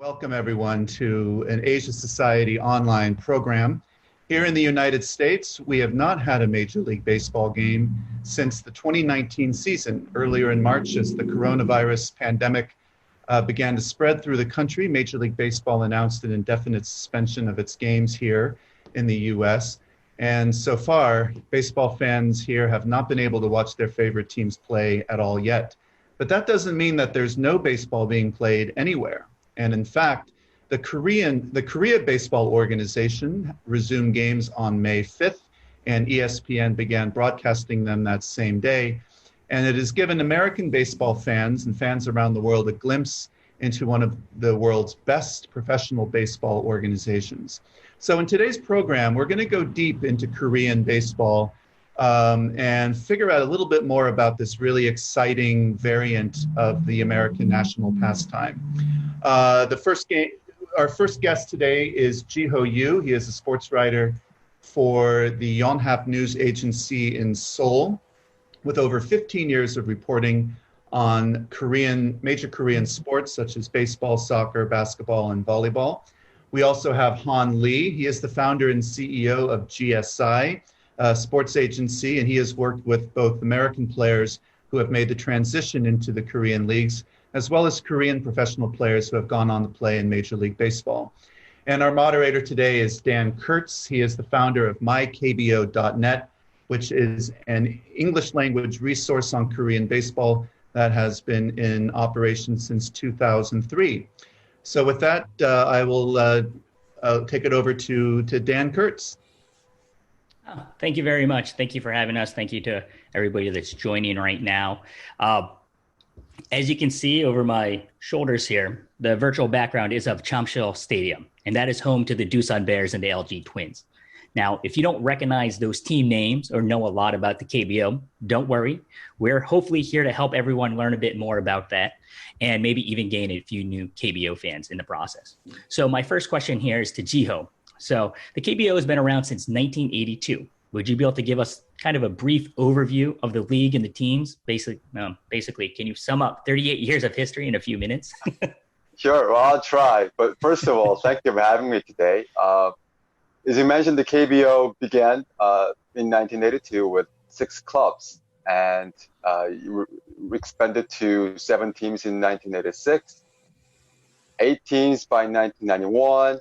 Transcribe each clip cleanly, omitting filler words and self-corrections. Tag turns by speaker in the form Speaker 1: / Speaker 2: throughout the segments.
Speaker 1: Welcome everyone to an Asia Society online program. Here in the United States, we have not had a Major League Baseball game since the 2019 season. Earlier in March, as the coronavirus pandemic began to spread through the country, Major League Baseball announced an indefinite suspension of its games here in the US. And so far, baseball fans here have not been able to watch their favorite teams play at all yet. But that doesn't mean that there's no baseball being played anywhere. And in fact, the Korea Baseball Organization resumed games on May 5th, and ESPN began broadcasting them that same day. And it has given American baseball fans and fans around the world a glimpse into one of the world's best professional baseball organizations. So in today's program, we're going to go deep into Korean baseball and figure out a little bit more about this really exciting variant of the American national pastime. Our first guest today is Jee-ho Yoo. He is a sports writer for the Yonhap News Agency in Seoul, with over 15 years of reporting on major Korean sports such as baseball, soccer, basketball, and volleyball. We also have Han Lee. He is the founder and CEO of GSI, a sports agency, and he has worked with both American players who have made the transition into the Korean leagues, as well as Korean professional players who have gone on to play in Major League Baseball. And our moderator today is Dan Kurtz. He is the founder of mykbo.net, which is an English language resource on Korean baseball that has been in operation since 2003. So with that, I will take it over to Dan Kurtz.
Speaker 2: Oh, thank you very much. Thank you for having us. Thank you to everybody that's joining right now. As you can see over my shoulders here, the virtual background is of Chamsil Stadium, and that is home to the Doosan Bears and the LG Twins. Now, if you don't recognize those team names or know a lot about the KBO, don't worry. We're hopefully here to help everyone learn a bit more about that and maybe even gain a few new KBO fans in the process. So my first question here is to Jee-ho. So the KBO has been around since 1982. Would you be able to give us kind of a brief overview of the league and the teams? Basically, can you sum up 38 years of history in a few minutes?
Speaker 3: Sure, well, I'll try. But first of all, thank you for having me today. As you mentioned, the KBO began in 1982 with 6 clubs, and we expanded to 7 teams in 1986, 8 teams by 1991,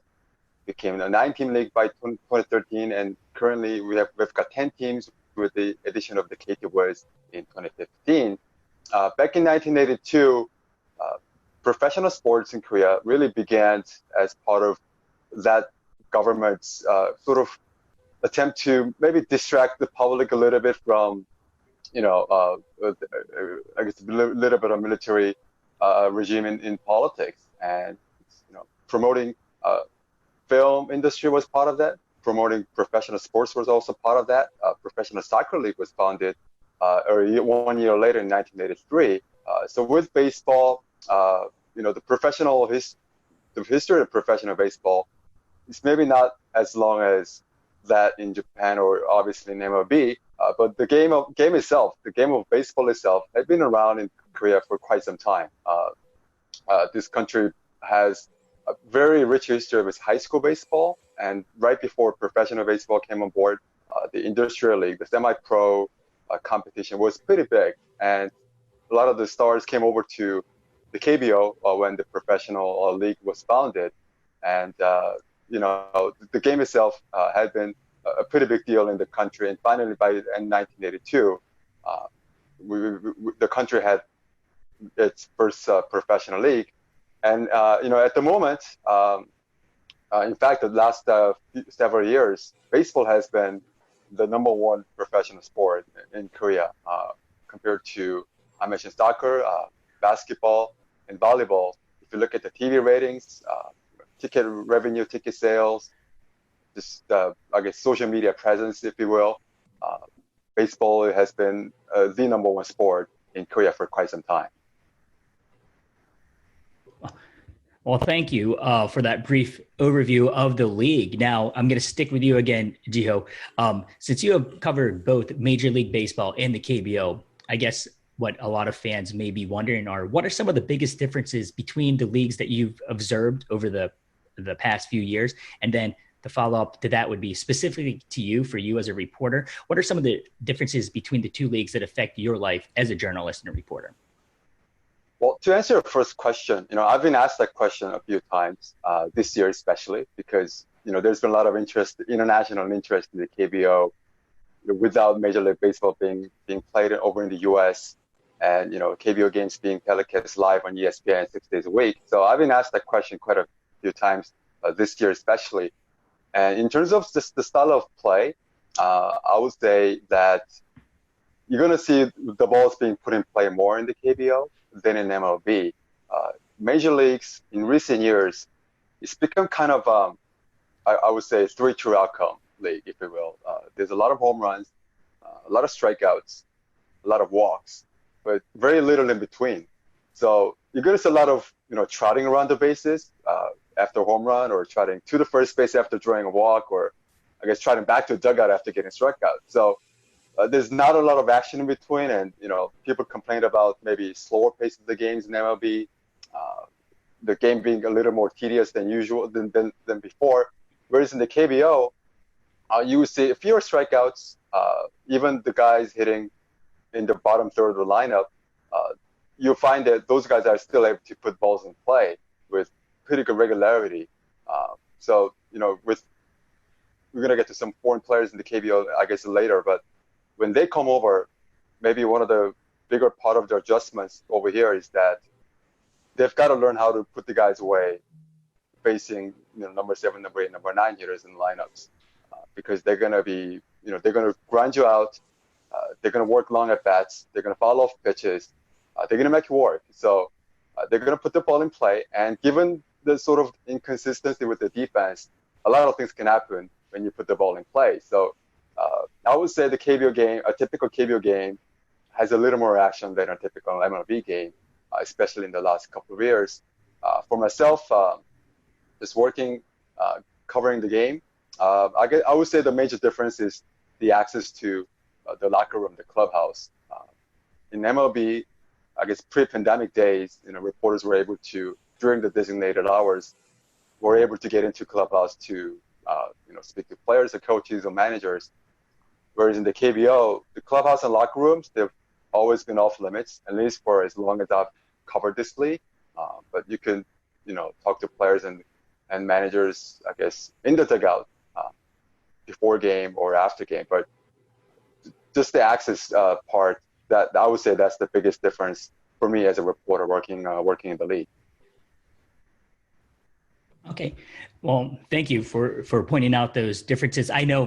Speaker 3: became a 9-team league by 2013, and currently we've got 10 teams with the addition of the KT Boys in 2015. Back in 1982, professional sports in Korea really began as part of that government's sort of attempt to maybe distract the public a little bit from, I guess a little bit of military regime in politics, and promoting film industry was part of that. Promoting professional sports was also part of that. Professional soccer league was founded 1 year later in 1983. So with baseball, the history of professional baseball is maybe not as long as that in Japan or obviously in MLB, but the game of baseball itself, had been around in Korea for quite some time. This country has a very rich history of its high school baseball, and right before professional baseball came on board, the industrial league, the semi-pro competition was pretty big, and a lot of the stars came over to the KBO when the professional league was founded, and the game itself had been a pretty big deal in the country, and finally by 1982, the country had its first professional league. And, at the moment, in fact, the last several years, baseball has been the #1 professional sport in Korea, compared to, I mentioned soccer, basketball, and volleyball. If you look at the TV ratings, ticket revenue, ticket sales, just, social media presence, if you will, baseball has been the #1 sport in Korea for quite some time.
Speaker 2: Well, thank you for that brief overview of the league. Now, I'm going to stick with you again, Jee-ho. Since you have covered both Major League Baseball and the KBO, I guess what a lot of fans may be wondering are, what are some of the biggest differences between the leagues that you've observed over the past few years? And then the follow-up to that would be specifically to you, for you as a reporter, what are some of the differences between the two leagues that affect your life as a journalist and a reporter?
Speaker 3: Well, to answer your first question, I've been asked that question a few times this year, especially because, there's been a lot of interest, international interest in the KBO, without Major League Baseball being played over in the U.S. and, KBO games being telecast live on ESPN 6 days a week. So I've been asked that question quite a few times this year, especially. And in terms of just the style of play, I would say that you're going to see the balls being put in play more in the KBO than in MLB. Major leagues in recent years, it's become kind of, I would say, three true outcome league, if you will. There's a lot of home runs, a lot of strikeouts, a lot of walks, but very little in between. So you're going to see a lot of, trotting around the bases after a home run, or trotting to the first base after drawing a walk, or I guess trotting back to the dugout after getting struck out. So there's not a lot of action in between, and people complain about maybe slower pace of the games in MLB, the game being a little more tedious than usual than before. Whereas in the KBO, you would see fewer strikeouts. Even the guys hitting in the bottom third of the lineup, you'll find that those guys are still able to put balls in play with pretty good regularity. So we're gonna get to some foreign players in the KBO, I guess, later, but when they come over, maybe one of the bigger part of their adjustments over here is that they've got to learn how to put the guys away facing number 7, number 8, number 9 hitters in lineups, because they're going to be, they're going to grind you out. They're going to work long at bats. They're going to foul off pitches. They're going to make you work. So they're going to put the ball in play. And given the sort of inconsistency with the defense, a lot of things can happen when you put the ball in play. So I would say the KBO game, a typical KBO game, has a little more action than a typical MLB game, especially in the last couple of years. For myself, just working, covering the game, I would say the major difference is the access to the locker room, the clubhouse. In MLB, I guess pre-pandemic days, reporters were able to, during the designated hours, were able to get into clubhouse to, speak to players or coaches or managers. Whereas in the KBO, the clubhouse and locker rooms, they've always been off limits, at least for as long as I've covered this league. But you can, talk to players and managers, I guess, in the dugout before game or after game. But just the access part, that I would say that's the biggest difference for me as a reporter working in the league.
Speaker 2: Okay. Well, thank you for pointing out those differences. I know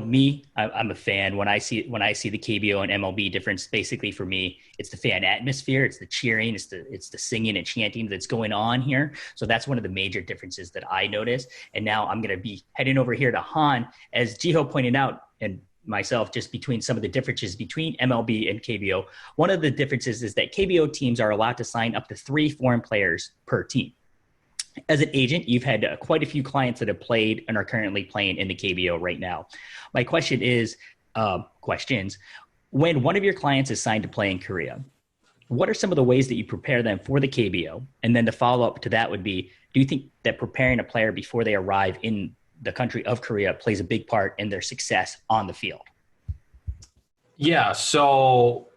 Speaker 2: I'm a fan. When I see the KBO and MLB difference, basically for me, it's the fan atmosphere, it's the cheering, it's the singing and chanting that's going on here. So that's one of the major differences that I noticed. And now I'm going to be heading over here to Han, as Jee-ho pointed out, and myself, just between some of the differences between MLB and KBO. One of the differences is that KBO teams are allowed to sign up to 3 foreign players per team. As an agent, you've had quite a few clients that have played and are currently playing in the KBO right now. My question is, when one of your clients is signed to play in Korea, what are some of the ways that you prepare them for the KBO? And then the follow-up to that would be, do you think that preparing a player before they arrive in the country of Korea plays a big part in their success on the field?
Speaker 4: Yeah, so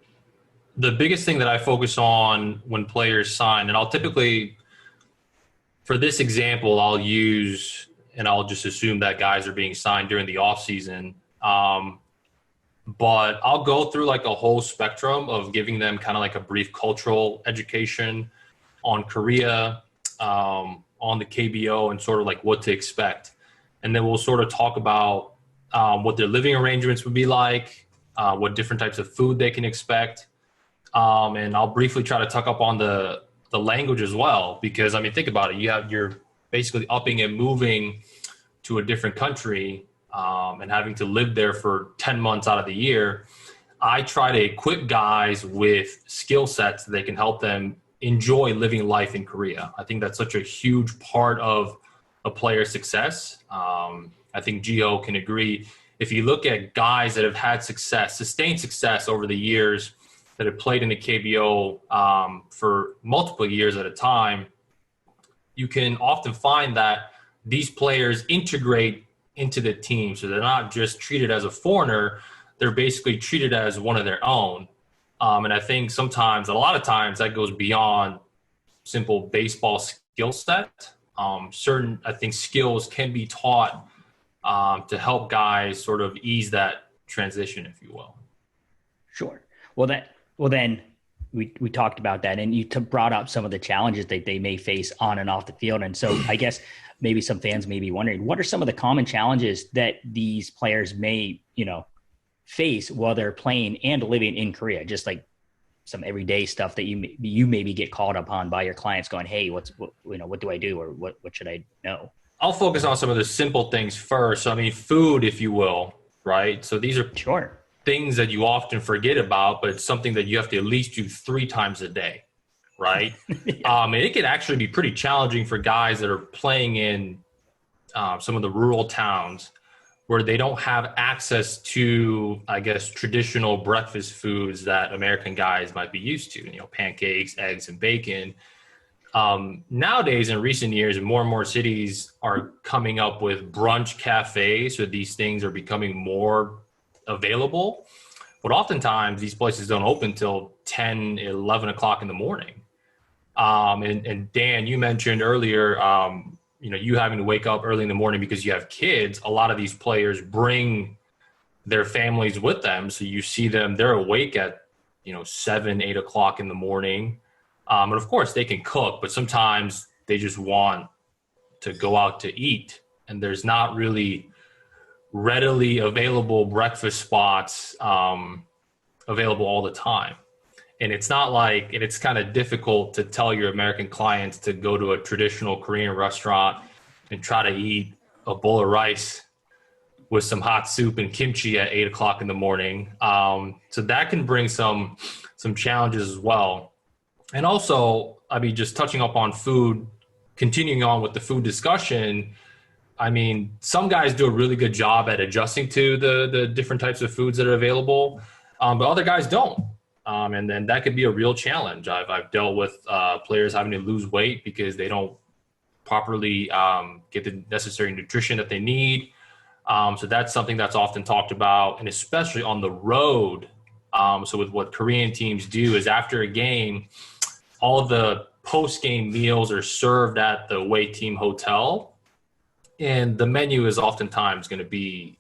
Speaker 4: the biggest thing that I focus on when players sign, and I'll typically, for this example, I'll just assume that guys are being signed during the off season. But I'll go through like a whole spectrum of giving them kind of like a brief cultural education on Korea, on the KBO, and sort of like what to expect. And then we'll sort of talk about what their living arrangements would be like, what different types of food they can expect. And I'll briefly try to tuck up on the language as well, because I mean, think about it. You're basically upping and moving to a different country and having to live there for 10 months out of the year. I try to equip guys with skill sets that can help them enjoy living life in Korea. I think that's such a huge part of a player's success. I think Jee-ho can agree. If you look at guys that have had success, sustained success over the years, that have played in the KBO for multiple years at a time, you can often find that these players integrate into the team. So they're not just treated as a foreigner, they're basically treated as one of their own. And I think sometimes, a lot of times, that goes beyond simple baseball skill set. Certain, I think, skills can be taught to help guys sort of ease that transition, if you will.
Speaker 2: Sure. Well, then we talked about that, and you brought up some of the challenges that they may face on and off the field. And so I guess maybe some fans may be wondering, what are some of the common challenges that these players may, face while they're playing and living in Korea? Just like some everyday stuff that you maybe get called upon by your clients going, hey, what do I do? Or what should I know?
Speaker 4: I'll focus on some of the simple things first. So, I mean, food, if you will, right? So these are things that you often forget about, but it's something that you have to at least do 3 times a day, right? And it can actually be pretty challenging for guys that are playing in some of the rural towns where they don't have access to, I guess, traditional breakfast foods that American guys might be used to, pancakes, eggs, and bacon. Nowadays, in recent years, more and more cities are coming up with brunch cafes, so these things are becoming more available. But oftentimes, these places don't open till 10, 11 o'clock in the morning. And Dan, you mentioned earlier, you having to wake up early in the morning because you have kids. A lot of these players bring their families with them. So you see them, they're awake at, 7, 8 o'clock in the morning. And of course they can cook, but sometimes they just want to go out to eat, and there's not really readily available breakfast spots available all the time. And it's not like, and it's kind of difficult to tell your American clients to go to a traditional Korean restaurant and try to eat a bowl of rice with some hot soup and kimchi at 8 o'clock in the morning. So that can bring some challenges as well. And also, I mean, just touching up on food, continuing on with the food discussion, I mean, some guys do a really good job at adjusting to the different types of foods that are available, but other guys don't. And then that could be a real challenge. I've dealt with players having to lose weight because they don't properly get the necessary nutrition that they need. So that's something that's often talked about, and especially on the road. So with what Korean teams do is after a game, all of the post-game meals are served at the away team hotel. And the menu is oftentimes going to be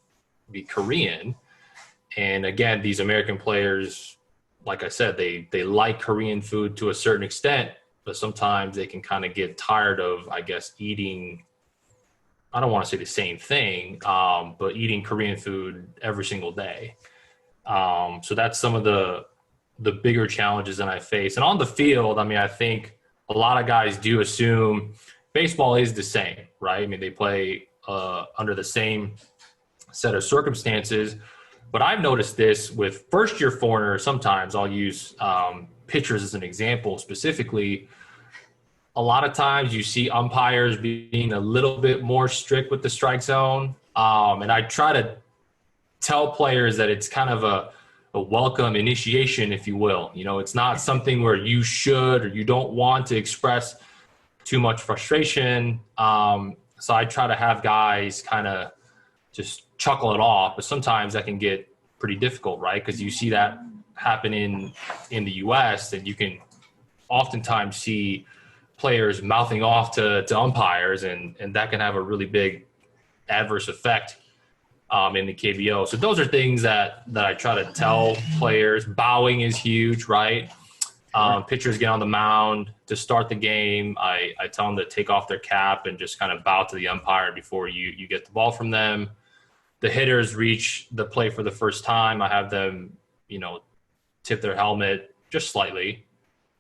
Speaker 4: Korean. And again, these American players, like I said, they like Korean food to a certain extent, but sometimes they can kind of get tired of, I guess, eating, I don't want to say the same thing, but eating Korean food every single day. So that's some of the bigger challenges that I face. And on the field, I mean, I think a lot of guys do assume baseball is the same, right? I mean, they play under the same set of circumstances. But I've noticed this with first-year foreigners. Sometimes I'll use pitchers as an example specifically. A lot of times you see umpires being a little bit more strict with the strike zone. And I try to tell players that it's kind of a welcome initiation, if you will. It's not something where you should or you don't want to express too much frustration. So I try to have guys kind of just chuckle it off, but sometimes that can get pretty difficult, right? Because you see that happen in the U.S., and you can oftentimes see players mouthing off to umpires, and that can have a really big adverse effect in the KBO. So those are things that I try to tell players. Bowing is huge, right? Pitchers get on the mound to start the game. I tell them to take off their cap and just kind of bow to the umpire before you get the ball from them. The hitters reach the plate for the first time. I have them, tip their helmet just slightly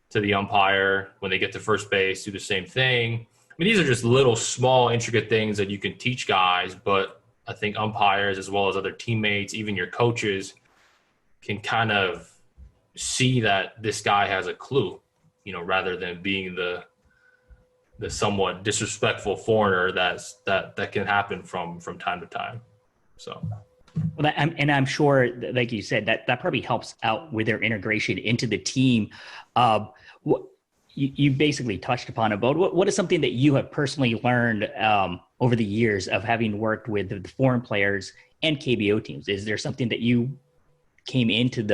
Speaker 4: to the umpire. When they get to first base, do the same thing. I mean, these are just little small intricate things that you can teach guys, but I think umpires, as well as other teammates, even your coaches, can kind of see that this guy has a clue, rather than being the somewhat disrespectful foreigner that can happen from time to time. So
Speaker 2: Well, I'm sure, like you said, that probably helps out with their integration into the team. What you basically touched upon about what is something that you have personally learned over the years of having worked with the foreign players and KBO teams? Is there something that you came into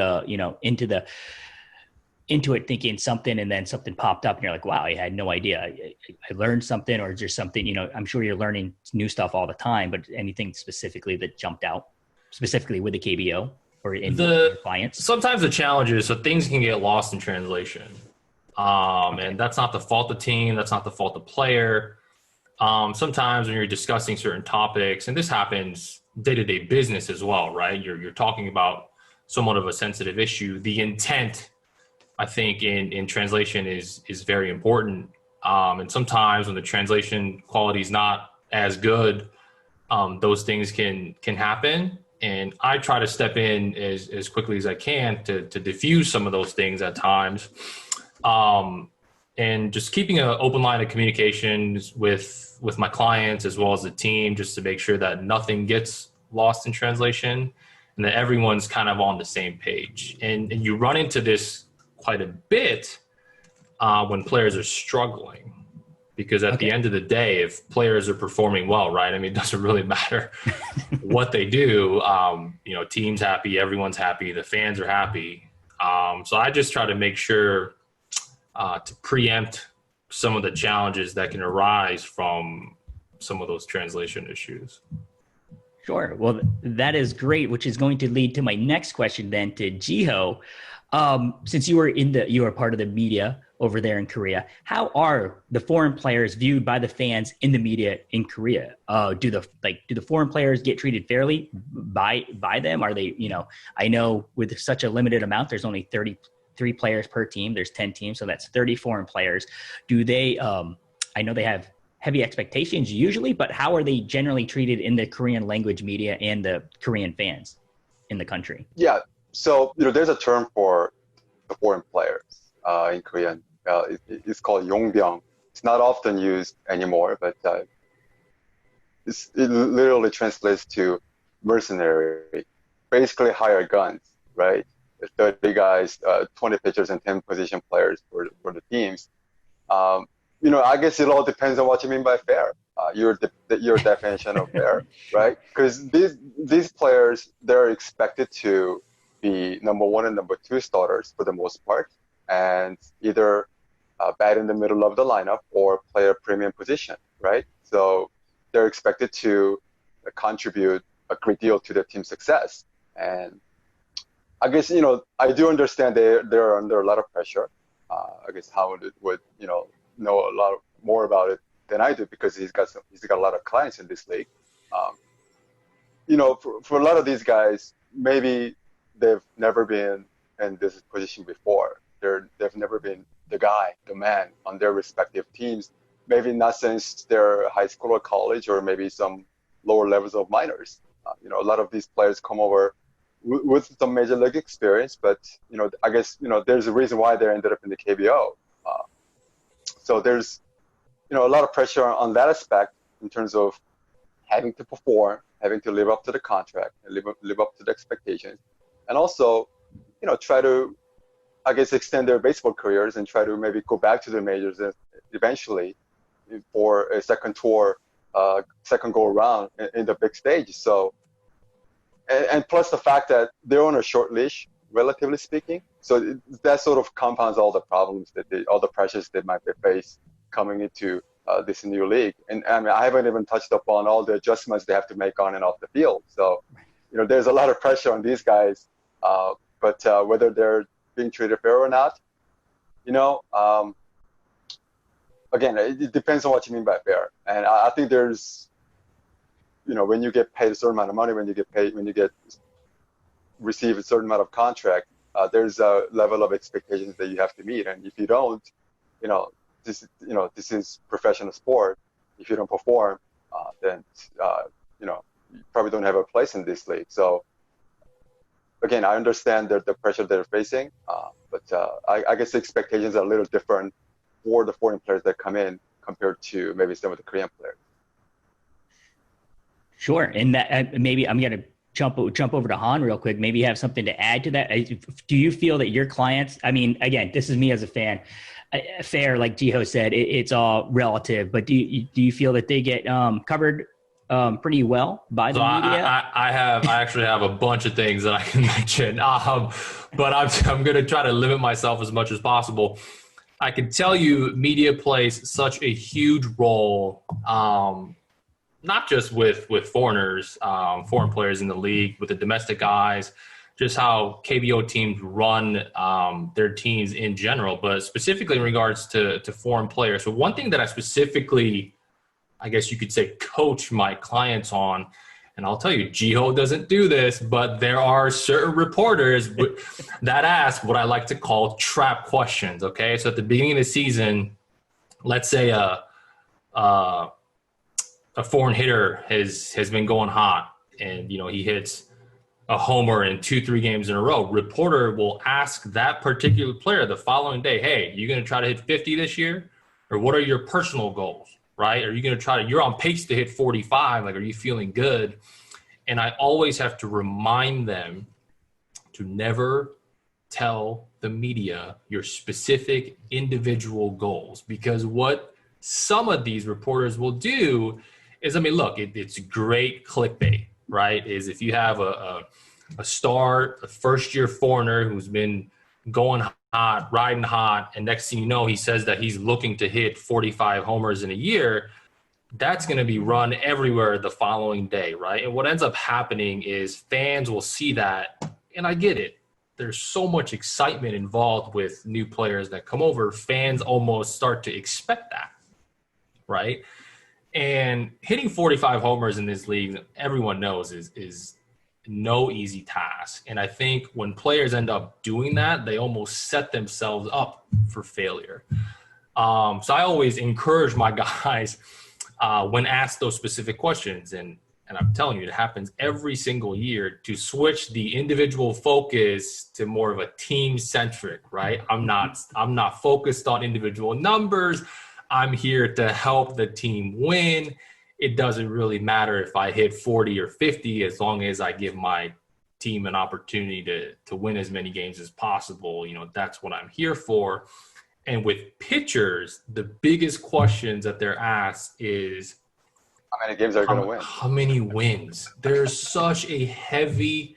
Speaker 2: it thinking something, and then something popped up and you're like, wow, I had no idea. I learned something, or just something, I'm sure you're learning new stuff all the time, but anything specifically that jumped out specifically with the KBO or in your clients?
Speaker 4: Sometimes the challenge is, so things can get lost in translation. Okay. And that's not the fault of the team. That's not the fault of the player. Sometimes when you're discussing certain topics, and this happens day-to-day business as well, right? You're talking about somewhat of a sensitive issue. The intent, I think, in translation is very important. And sometimes when the translation quality is not as good, those things can happen. And I try to step in as quickly as I can to diffuse some of those things at times. And just keeping an open line of communications with my clients as well as the team, just to make sure that nothing gets lost in translation and that everyone's kind of on the same page. And you run into this quite a bit when players are struggling, because at the end of the day, if players are performing well, right? I mean, it doesn't really matter what they do. Team's happy, everyone's happy, the fans are happy. So I just try to make sure to preempt some of the challenges that can arise from some of those translation issues.
Speaker 2: Sure. Well, that is great, which is going to lead to my next question then to Jee-ho. Since you were part of the media over there in Korea, how are the foreign players viewed by the fans in the media in Korea? Do the foreign players get treated fairly by them? Are they, I know with such a limited amount, there's only 33 players per team. There's 10 teams, so that's 30 foreign players. Do they, I know they have heavy expectations usually, but how are they generally treated in the Korean language media and the Korean fans in the country?
Speaker 3: Yeah. So, there's a term for the foreign players in Korean. It's called Jung Byung. It's not often used anymore, but it literally translates to mercenary, basically hired guns, right? 30 guys, 20 pitchers, and 10 position players for the teams. I guess it all depends on what you mean by fair. Your definition of fair, right? Because these players, they're expected to be number one and number two starters for the most part, and either bat in the middle of the lineup or play a premium position, right? So they're expected to contribute a great deal to their team's success. And I guess, I do understand they're under a lot of pressure. I guess Howard would, know a lot more about it than I do, because he's got a lot of clients in this league. For a lot of these guys, maybe they've never been in this position before. They've never been the man on their respective teams. Maybe not since their high school or college, or maybe some lower levels of minors. A lot of these players come over with some major league experience, but I guess there's a reason why they ended up in the KBO. So there's a lot of pressure on that aspect in terms of having to perform, having to live up to the contract, and live up to the expectations, and also try to, I guess, extend their baseball careers and try to maybe go back to the majors eventually for a second tour, second go around in the big stage. So, and plus the fact that they're on a short leash, relatively speaking. So that sort of compounds all the problems all the pressures they might face coming into this new league. And I mean, I haven't even touched upon all the adjustments they have to make on and off the field. So, there's a lot of pressure on these guys. But whether they're being treated fair or not, again, it depends on what you mean by fair. And I think there's, when you get paid a certain amount of money, when you receive a certain amount of contract, there's a level of expectations that you have to meet. And if you don't, this is professional sport. If you don't perform, then you probably don't have a place in this league. So again, I understand the pressure they're facing, but I guess the expectations are a little different for the foreign players that come in compared to maybe some of the Korean players.
Speaker 2: Sure, and that maybe I'm going to jump over to Han real quick. Maybe you have something to add to that. Do you feel that your clients, I mean, again, this is me as a fan, fair, like Jee-ho said, it's all relative, but do you feel that they get covered pretty well by the media?
Speaker 4: I actually have a bunch of things that I can mention, but I'm going to try to limit myself as much as possible. I can tell you media plays such a huge role, not just with foreigners, foreign players in the league, with the domestic guys, just how KBO teams run their teams in general, but specifically in regards to foreign players. So one thing that I specifically, I guess you could say, coach my clients on, and I'll tell you, Jee-ho doesn't do this, but there are certain reporters that ask what I like to call trap questions, okay? So at the beginning of the season, let's say a foreign hitter has been going hot, and, you know, he hits a homer in 2-3 games in a row. Reporter will ask that particular player the following day, hey, you going to try to hit 50 this year? Or what are your personal goals? Right? Are you going to try to, you're on pace to hit 45. Like, are you feeling good? And I always have to remind them to never tell the media your specific individual goals, because what some of these reporters will do is, I mean, look, it's great clickbait, right? Is if you have a first-year foreigner who's been going hot, riding hot, and next thing you know, he says that he's looking to hit 45 homers in a year, that's going to be run everywhere the following day, right? And what ends up happening is fans will see that, and I get it. There's so much excitement involved with new players that come over. Fans almost start to expect that, right? And hitting 45 homers in this league, everyone knows is no easy task. And I think when players end up doing that, they almost set themselves up for failure. So I always encourage my guys when asked those specific questions, and I'm telling you, it happens every single year, to switch the individual focus to more of a team-centric, right? I'm not focused on individual numbers. I'm here to help the team win. It doesn't really matter if I hit 40 or 50, as long as I give my team an opportunity to win as many games as possible. You know, that's what I'm here for. And with pitchers, the biggest questions that they're asked is,
Speaker 3: how many games are you going to win?
Speaker 4: How many wins? There's such a heavy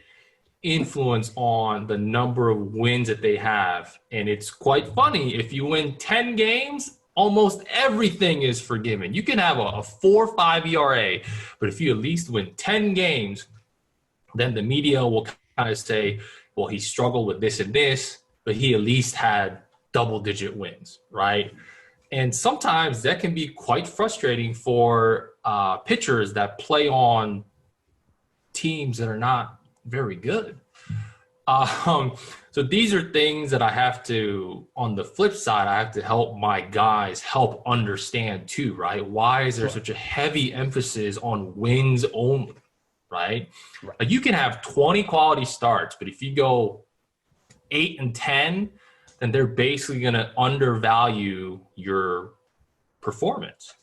Speaker 4: influence on the number of wins that they have. And it's quite funny. If you win 10 games, almost everything is forgiven. You can have a 4.5 ERA, but if you at least win 10 games, then the media will kind of say, well, he struggled with this and this, but he at least had double-digit wins, right? And sometimes that can be quite frustrating for pitchers that play on teams that are not very good. So these are things that I have to, on the flip side, I have to help my guys help understand too, right? Why is there such a heavy emphasis on wins only, right? Like, you can have 20 quality starts, but if you go 8 and 10, then they're basically going to undervalue your performance.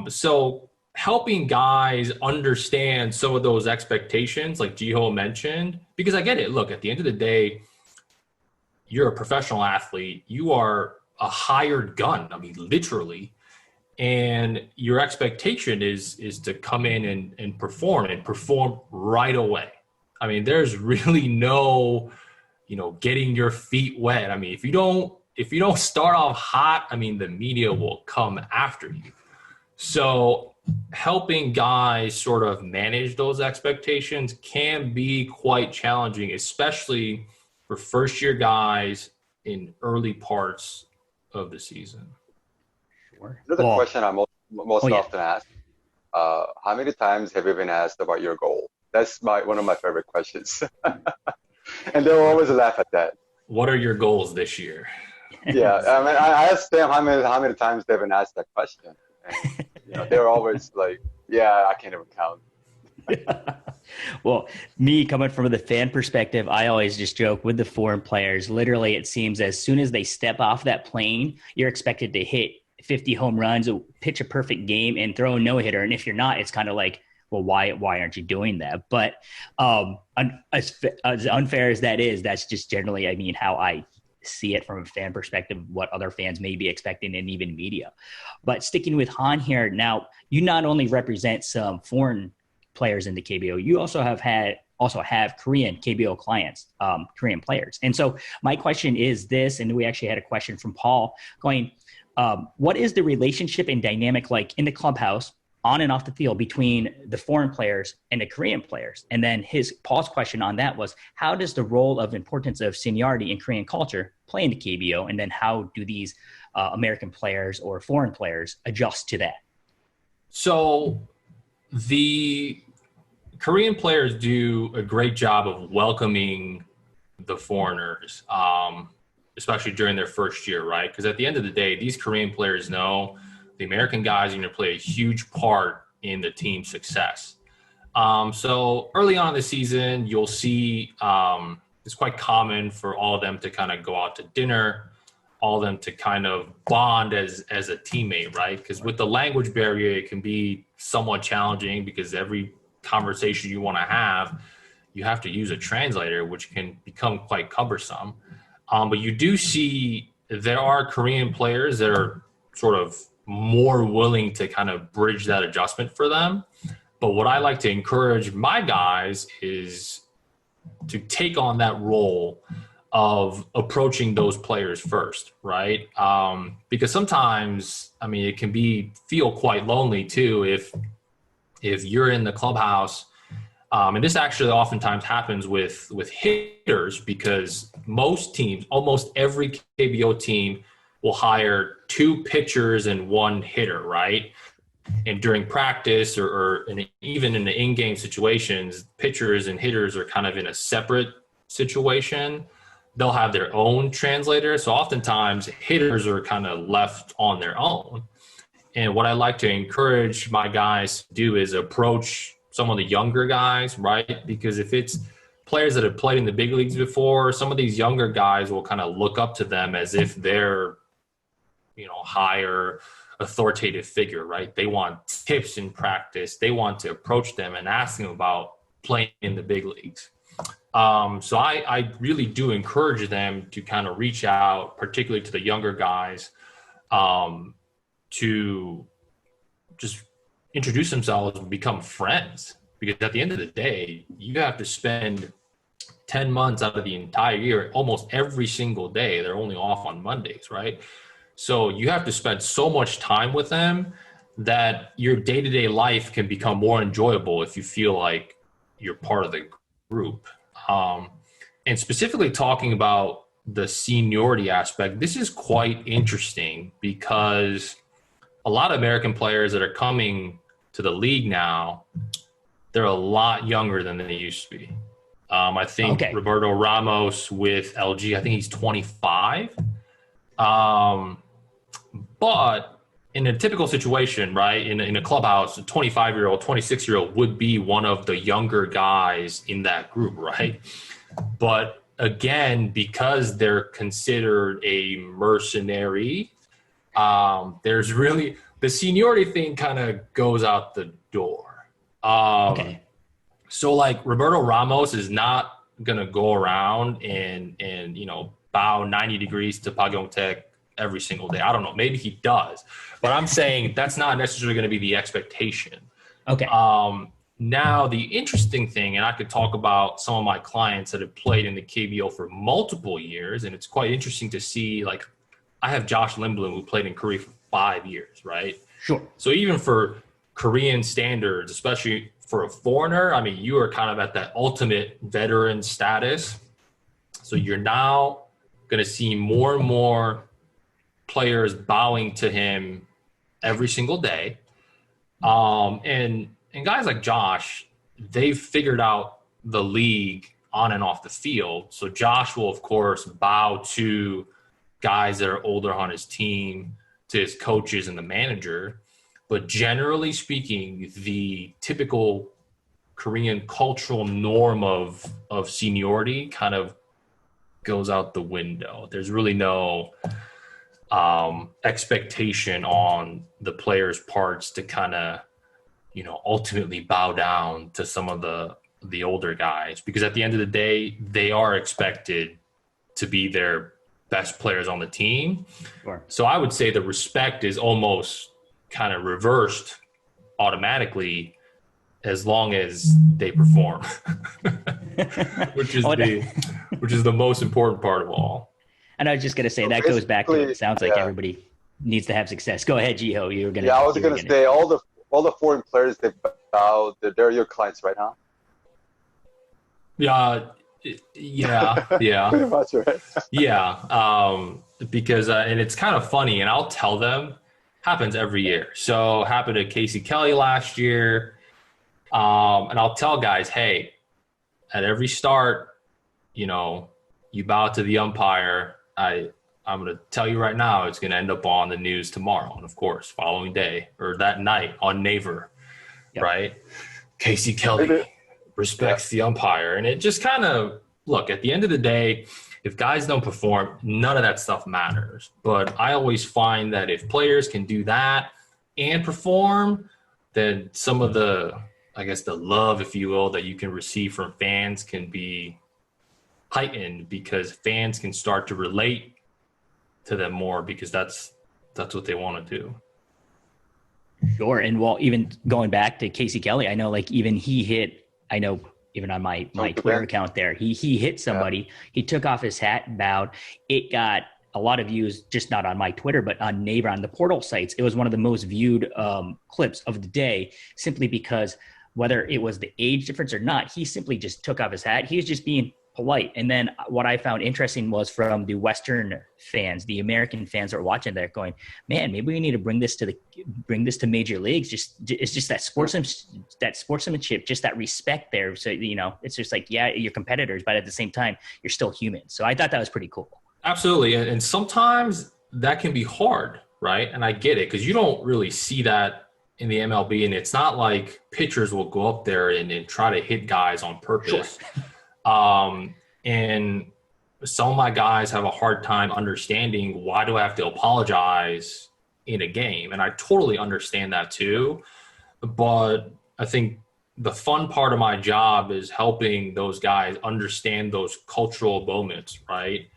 Speaker 4: So helping guys understand some of those expectations, like Jee-ho mentioned, because I get it. Look, at the end of the day, you're a professional athlete. You are a hired gun. I mean, literally. And your expectation is to come in and perform right away. I mean, there's really no, getting your feet wet. I mean, if you don't start off hot, I mean, the media will come after you. So helping guys sort of manage those expectations can be quite challenging, especially for first-year guys in early parts of the season.
Speaker 3: Sure. Another question I'm most often asked, how many times have you been asked about your goal? That's one of my favorite questions. And they'll always laugh at that.
Speaker 4: What are your goals this year?
Speaker 3: Yeah, I mean, I asked them how many times they've been asked that question. And, they're always like, yeah, I can't even count.
Speaker 2: Well, me coming from the fan perspective, I always just joke with the foreign players. Literally, it seems as soon as they step off that plane, you're expected to hit 50 home runs, pitch a perfect game, and throw a no-hitter. And if you're not, it's kind of like, well, why aren't you doing that? But as unfair as that is, that's just generally, I mean, how I see it from a fan perspective, what other fans may be expecting, and even media. But sticking with Han here, now you not only represent some foreign players in the KBO, you also have Korean KBO clients, Korean players. And so my question is this, and we actually had a question from Paul going, what is the relationship and dynamic like in the clubhouse, on and off the field, between the foreign players and the Korean players? And then Paul's question on that was, how does the role of importance of seniority in Korean culture play in the KBO? And then how do these American players or foreign players adjust to that?
Speaker 4: So the Korean players do a great job of welcoming the foreigners, especially during their first year, right? Because at the end of the day, these Korean players know the American guys are going to play a huge part in the team's success. So early on in the season, you'll see it's quite common for all of them to kind of go out to dinner, all of them to kind of bond as a teammate, right? Because with the language barrier, it can be somewhat challenging because every conversation you want to have, you have to use a translator, which can become quite cumbersome. But you do see there are Korean players that are sort of more willing to kind of bridge that adjustment for them. But what I like to encourage my guys is to take on that role of approaching those players first, right? Because sometimes, I mean, it can feel quite lonely too if you're in the clubhouse. And this actually oftentimes happens with hitters, because most teams, almost every KBO team, will hire 2 pitchers and 1 hitter, right? And during practice or even in the in-game situations, pitchers and hitters are kind of in a separate situation. They'll have their own translator. So oftentimes hitters are kind of left on their own. And what I like to encourage my guys to do is approach some of the younger guys, right? Because if it's players that have played in the big leagues before, some of these younger guys will kind of look up to them as if they're, higher authoritative figure, right? They want tips in practice. They want to approach them and ask them about playing in the big leagues. So I really do encourage them to kind of reach out, particularly to the younger guys, to just introduce themselves and become friends. Because at the end of the day, you have to spend 10 months out of the entire year, almost every single day. They're only off on Mondays, right? So you have to spend so much time with them that your day-to-day life can become more enjoyable if you feel like you're part of the group. And specifically talking about the seniority aspect, this is quite interesting because a lot of American players that are coming to the league now, they're a lot younger than they used to be. I think Roberto Ramos with LG, I think he's 25. But in a typical situation, right, in a clubhouse, a 25-year-old, 26-year-old would be one of the younger guys in that group, right? But again, because they're considered a mercenary, there's really the seniority thing kind of goes out the door. So like Roberto Ramos is not gonna go around and bow 90 degrees to Pak Yong-taek every single day. I don't know, maybe he does, but I'm saying that's not necessarily going to be the expectation. Now the interesting thing, and I could talk about some of my clients that have played in the KBO for multiple years, and it's quite interesting to see, like, I have Josh Lindblom who played in Korea for 5 years, right?
Speaker 2: Sure.
Speaker 4: So even for Korean standards, especially for a foreigner, I mean, you are kind of at that ultimate veteran status. So you're now going to see more and more players bowing to him every single day. And guys like Josh, they've figured out the league on and off the field. So Josh will, of course, bow to guys that are older on his team, to his coaches and the manager. But generally speaking, the typical Korean cultural norm of seniority kind of goes out the window. There's really no expectation on the players' parts to kind of ultimately bow down to some of the older guys, because at the end of the day, they are expected to be their best players on the team.
Speaker 2: Sure.
Speaker 4: So I would say the respect is almost kind of reversed automatically as long as they perform, which is the most important part of all.
Speaker 2: And I was just going to say, that goes back to, it sounds like everybody needs to have success. Go ahead, Jee-ho. You were going to.
Speaker 3: Yeah, I was going to say all the foreign players, they're your clients right now.
Speaker 4: Yeah.
Speaker 3: Pretty much, right?
Speaker 4: Yeah. Because, and it's kind of funny, and I'll tell them, happens every year. So happened to Casey Kelly last year. And I'll tell guys, hey, at every start, you bow to the umpire. I'm going to tell you right now, it's going to end up on the news tomorrow. And of course, following day or that night on Naver, right? Casey Kelly respects the umpire. And it just kind of, look, at the end of the day, if guys don't perform, none of that stuff matters. But I always find that if players can do that and perform, then some of the love, if you will, that you can receive from fans can be heightened, because fans can start to relate to them more, because that's what they want to do.
Speaker 2: Sure. And well, even going back to Casey Kelly, I know like even he hit, I know even on my Twitter account there, he hit somebody, he took off his hat and bowed. It got a lot of views, just not on my Twitter, but on Naver, on the portal sites. It was one of the most viewed clips of the day, simply because whether it was the age difference or not, he simply just took off his hat. He was just being polite. And then what I found interesting was from the Western fans, the American fans that were watching there, going, man, maybe we need to bring this to major leagues. It's just that sportsmanship, just that respect there. So, it's just like, yeah, you're competitors, but at the same time, you're still human. So I thought that was pretty cool.
Speaker 4: Absolutely. And sometimes that can be hard, right? And I get it, because you don't really see that in the MLB, and it's not like pitchers will go up there and try to hit guys on purpose. Sure. And some of my guys have a hard time understanding, why do I have to apologize in a game? And I totally understand that too. But I think the fun part of my job is helping those guys understand those cultural moments, right?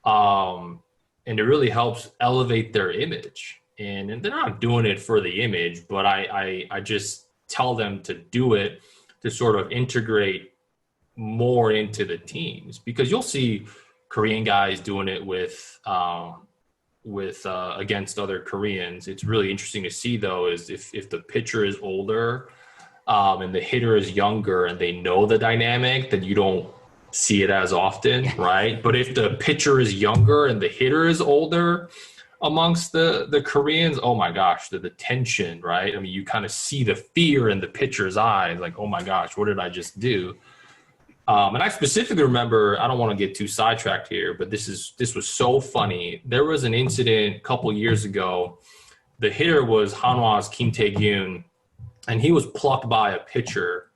Speaker 4: And it really helps elevate their image. And they're not doing it for the image, but I just tell them to do it to sort of integrate more into the teams, because you'll see Korean guys doing it with against other Koreans. It's really interesting to see, though, is if the pitcher is older and the hitter is younger and they know the dynamic, then you don't see it as often, right? But if the pitcher is younger and the hitter is older amongst the Koreans, oh my gosh, the tension, right? I mean, you kind of see the fear in the pitcher's eyes, like, oh my gosh, what did I just do? And I specifically remember, I don't want to get too sidetracked here, but this was so funny. There was an incident a couple years ago. The hitter was Hanwha's Kim Tae-gyun, and he was plucked by a pitcher,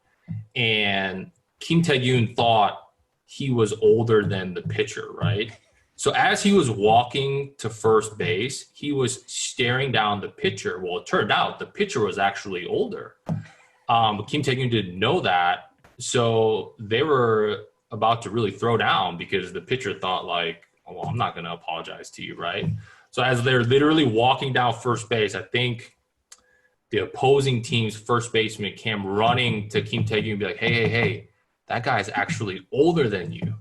Speaker 4: and Kim Tae-gyun thought he was older than the pitcher, right? So as he was walking to first base, he was staring down the pitcher. Well, it turned out the pitcher was actually older. But Kim Tae-gyun didn't know that. So they were about to really throw down, because the pitcher thought like, oh, well, I'm not going to apologize to you, right? So as they're literally walking down first base, I think the opposing team's first baseman came running to Kim Tae-gyun and be like, hey, that guy's actually older than you.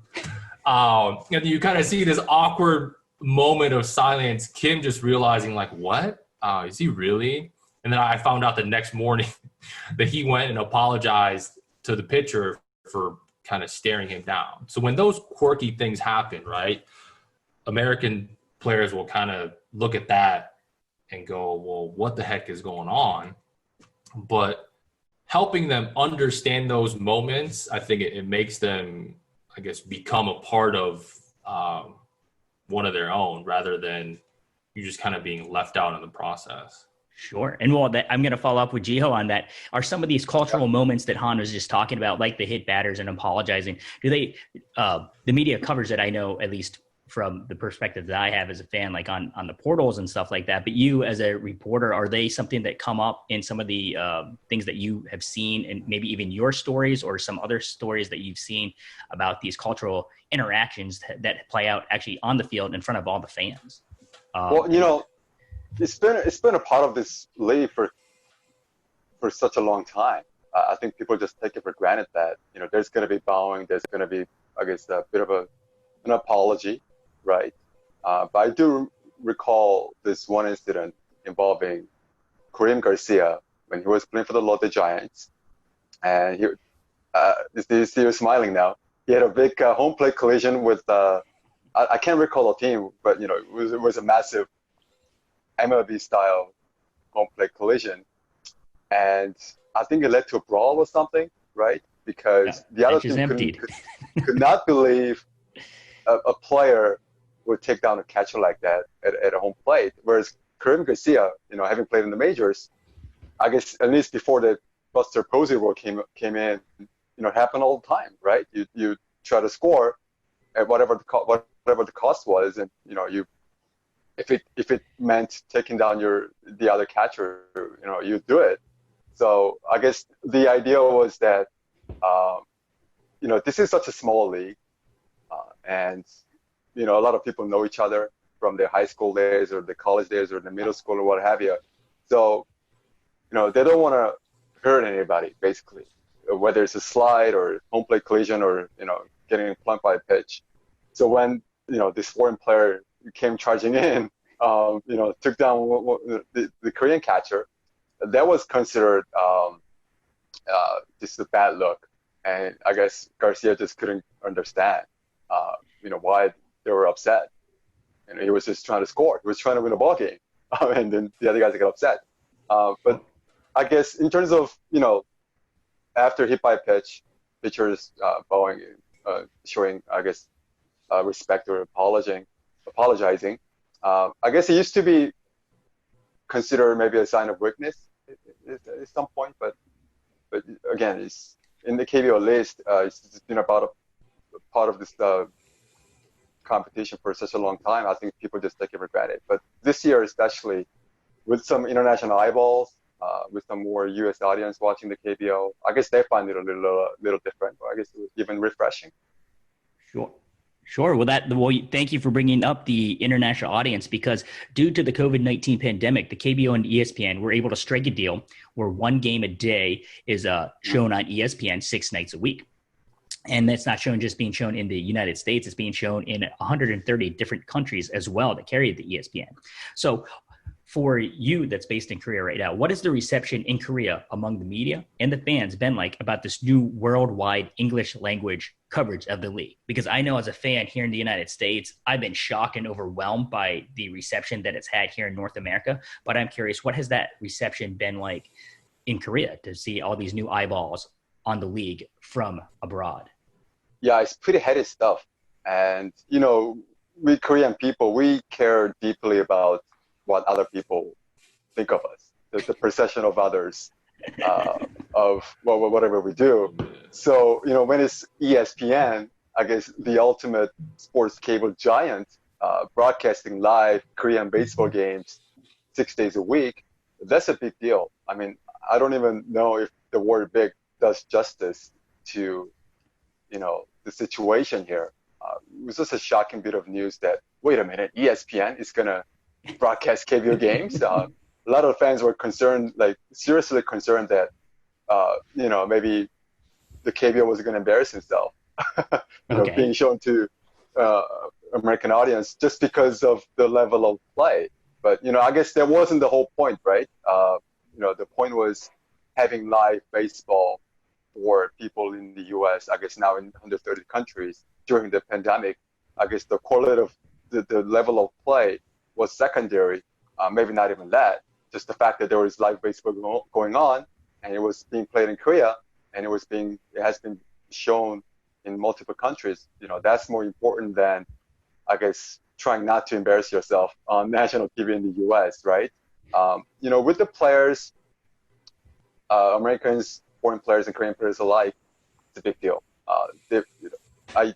Speaker 4: And you kind of see this awkward moment of silence. Kim just realizing like, what? Is he really? And then I found out the next morning that he went and apologized to the pitcher for kind of staring him down. So when those quirky things happen, right, American players will kind of look at that and go, well, what the heck is going on? But helping them understand those moments, I think it makes them, I guess, become a part of one of their own, rather than you just kind of being left out in the process. Sure. And well, I'm going to follow up with Jee-ho on that. Are some of these cultural moments that Han was just talking about, like the hit batters and apologizing, do they, the media covers it, I know, at least
Speaker 2: from the perspective that I have as a fan, like on the portals and stuff like that. But you as a reporter, are they something that come up in some of the things that you have seen, and maybe even your stories or some other stories that you've seen about these cultural interactions that play out actually on the field in front of all the fans?
Speaker 3: Well, you know, it's been a part of this league for such a long time. I think people just take it for granted that, you know, there's going to be bowing, there's going to be, I guess, a bit of an apology, right? But I do recall this one incident involving Kareem Garcia when he was playing for the Lotte Giants, and you see you're smiling now. He had a big home plate collision with I can't recall the team, but you know, it was a massive MLB style home plate collision, and I think it led to a brawl or something, right? Because the other team could not believe a player would take down a catcher like that at a home plate. Whereas Kareem Garcia, you know, having played in the majors, I guess at least before the Buster Posey rule came in, you know, it happened all the time, right? You try to score at whatever the cost was, and you know, if it meant taking down the other catcher, you know, you do it. So I guess the idea was that, you know, this is such a small league, and you know, a lot of people know each other from their high school days or the college days or the middle school or what have you. So, you know, they don't want to hurt anybody, basically, whether it's a slide or home plate collision or, you know, getting plunked by a pitch. So when, you know, this foreign player came charging in, you know, took down the Korean catcher, that was considered just a bad look. And I guess Garcia just couldn't understand, you know, why they were upset. And he was just trying to score. He was trying to win a ball game. And then the other guys got upset. But I guess in terms of, you know, after hit by pitch, pitchers bowing, showing, I guess, respect or apologizing. I guess it used to be considered maybe a sign of weakness at some point, but again, it's in the KBO list. It's been about a part of this competition for such a long time. I think people just take it for granted. But this year, especially with some international eyeballs, with some more U.S. audience watching the KBO, I guess they find it a little different. Or I guess even refreshing.
Speaker 2: Sure. Well, thank you for bringing up the international audience, because due to the COVID-19 pandemic, the KBO and ESPN were able to strike a deal where one game a day is shown on ESPN 6 nights a week. And that's not being shown in the United States. It's being shown in 130 different countries as well that carry the ESPN. So for you that's based in Korea right now, what is the reception in Korea among the media and the fans been like about this new worldwide English language coverage of the league? Because I know as a fan here in the United States, I've been shocked and overwhelmed by the reception that it's had here in North America. But I'm curious, what has that reception been like in Korea to see all these new eyeballs on the league from abroad?
Speaker 3: Yeah, it's pretty heady stuff. And, you know, we Korean people, we care deeply about what other people think of us, the perception of others, of whatever we do. So, you know, when it's ESPN, I guess the ultimate sports cable giant, broadcasting live Korean baseball games 6 days a week, that's a big deal. I mean, I don't even know if the word big does justice to, you know, the situation here. It was just a shocking bit of news that, wait a minute, ESPN is going to broadcast KBO games. A lot of fans were concerned, like seriously concerned that, you know, maybe the KBO was going to embarrass himself, you know, being shown to American audience just because of the level of play. But, you know, I guess that wasn't the whole point, right? You know, the point was having live baseball for people in the U.S., I guess now in 130 countries during the pandemic. I guess the quality of the level of play was secondary, maybe not even that. Just the fact that there was live baseball going on, and it was being played in Korea, and it has been shown in multiple countries. You know, that's more important than, I guess, trying not to embarrass yourself on national TV in the U.S. Right? You know, with the players, Americans, foreign players, and Korean players alike, it's a big deal. I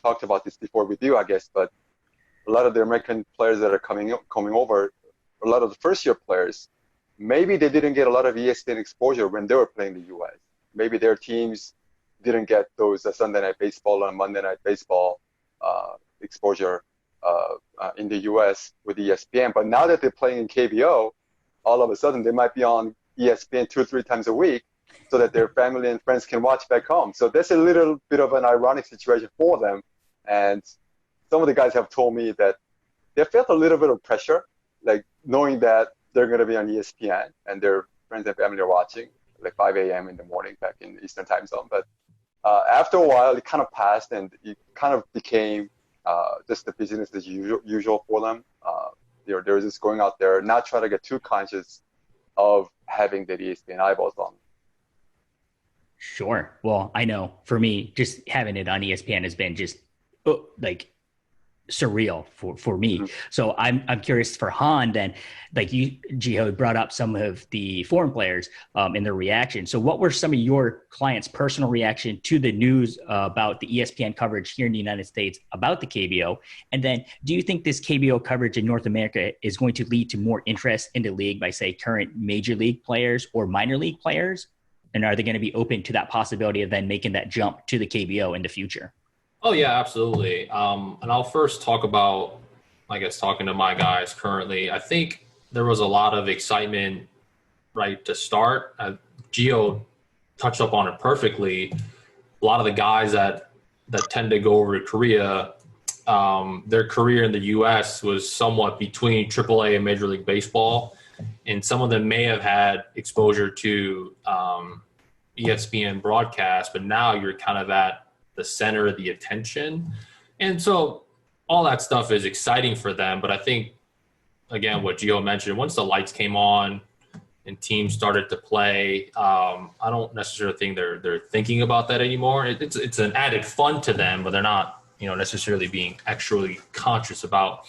Speaker 3: talked about this before with you, I guess, but a lot of the American players that are coming over, a lot of the first-year players, maybe they didn't get a lot of ESPN exposure when they were playing the U.S. Maybe their teams didn't get those Sunday Night Baseball and Monday Night Baseball exposure in the U.S. with ESPN. But now that they're playing in KBO, all of a sudden they might be on ESPN 2 or 3 times a week so that their family and friends can watch back home. So that's a little bit of an ironic situation for them. And some of the guys have told me that they felt a little bit of pressure, like knowing that they're going to be on ESPN and their friends and family are watching, like 5 a.m. in the morning back in the Eastern time zone. But after a while, it kind of passed and it kind of became just the business as usual for them. They're just going out there, not trying to get too conscious of having the ESPN eyeballs on.
Speaker 2: Sure. Well, I know for me, just having it on ESPN has been just like surreal for me. Mm-hmm. So I'm curious for Han then, like you, Jee-ho, brought up some of the foreign players and their reaction. So what were some of your clients' personal reaction to the news about the ESPN coverage here in the United States about the KBO? And then do you think this KBO coverage in North America is going to lead to more interest in the league by, say, current major league players or minor league players? And are they going to be open to that possibility of then making that jump to the KBO in the future?
Speaker 4: Oh, yeah, absolutely. And I'll first talk about, I guess, talking to my guys currently. I think there was a lot of excitement right to start. Jee-ho touched up on it perfectly. A lot of the guys that tend to go over to Korea, their career in the U.S. was somewhat between AAA and Major League Baseball. And some of them may have had exposure to ESPN broadcast, but now you're kind of at the center of the attention. And so all that stuff is exciting for them. But I think, again, what Jee-ho mentioned, once the lights came on and teams started to play, I don't necessarily think they're thinking about that anymore. It's an added fun to them, but they're not, necessarily being actually conscious about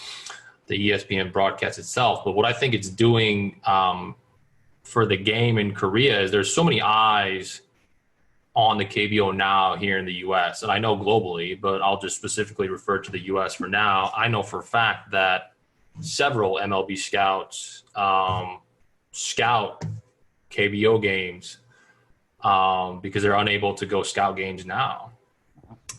Speaker 4: the ESPN broadcast itself. But what I think it's doing for the game in Korea is there's so many eyes on the KBO now here in the U.S. And I know globally, but I'll just specifically refer to the U.S. for now. I know for a fact that several MLB scouts scout KBO games because they're unable to go scout games now.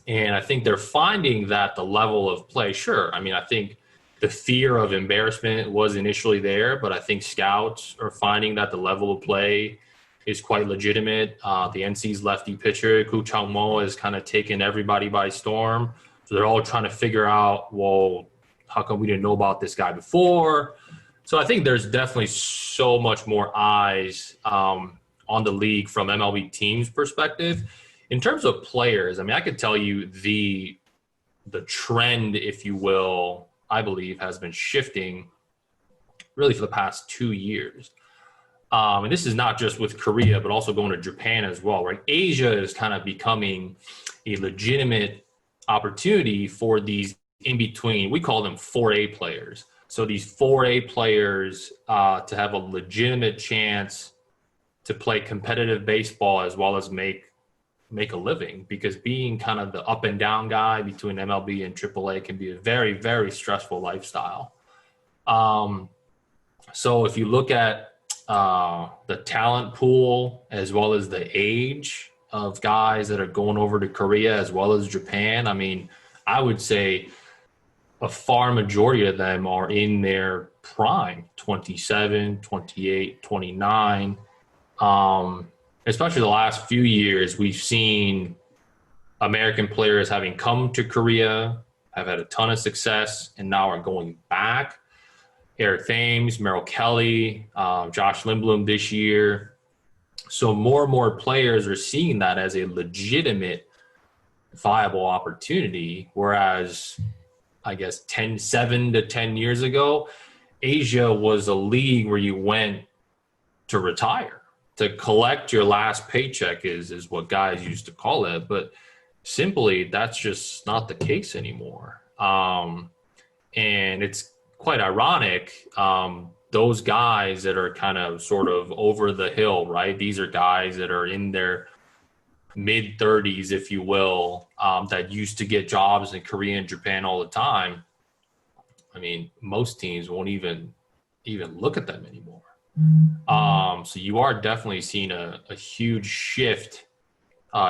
Speaker 4: And I think they're finding that the level of play, sure. I mean, I think the fear of embarrassment was initially there, but I think scouts are finding that the level of play is quite legitimate. The NC's lefty pitcher, Koo Chang-mo, has kind of taken everybody by storm. So they're all trying to figure out, well, how come we didn't know about this guy before? So I think there's definitely so much more eyes on the league from MLB teams' perspective. In terms of players, I mean, I could tell you the trend, if you will, I believe has been shifting really for the past 2 years. And this is not just with Korea, but also going to Japan as well, right? Asia is kind of becoming a legitimate opportunity for these in-between, we call them 4A players. So these 4A players to have a legitimate chance to play competitive baseball as well as make a living, because being kind of the up and down guy between MLB and AAA can be a very, very stressful lifestyle. So if you look at the talent pool as well as the age of guys that are going over to Korea as well as Japan, I mean, I would say a far majority of them are in their prime, 27, 28, 29. Especially the last few years, we've seen American players having come to Korea, have had a ton of success, and now are going back. Eric Thames, Merrill Kelly, Josh Lindblom this year. So more and more players are seeing that as a legitimate, viable opportunity, whereas I guess 7 to 10 years ago, Asia was a league where you went to retire. To collect your last paycheck is what guys used to call it, but simply that's just not the case anymore. And it's quite ironic. Those guys that are kind of sort of over the hill, right? These are guys that are in their mid 30s, if you will, that used to get jobs in Korea and Japan all the time, I mean, most teams won't even look at them anymore. So you are definitely seeing a huge shift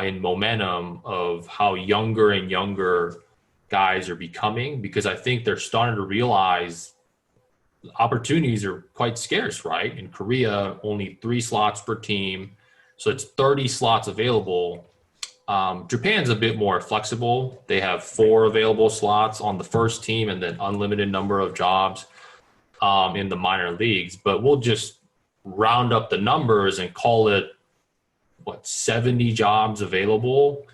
Speaker 4: in momentum of how younger and younger guys are becoming, because I think they're starting to realize opportunities are quite scarce, right? In Korea, only 3 slots per team. So it's 30 slots available. Japan's a bit more flexible. They have 4 available slots on the first team and then unlimited number of jobs in the minor leagues. But we'll just round up the numbers and call it, 70 jobs available.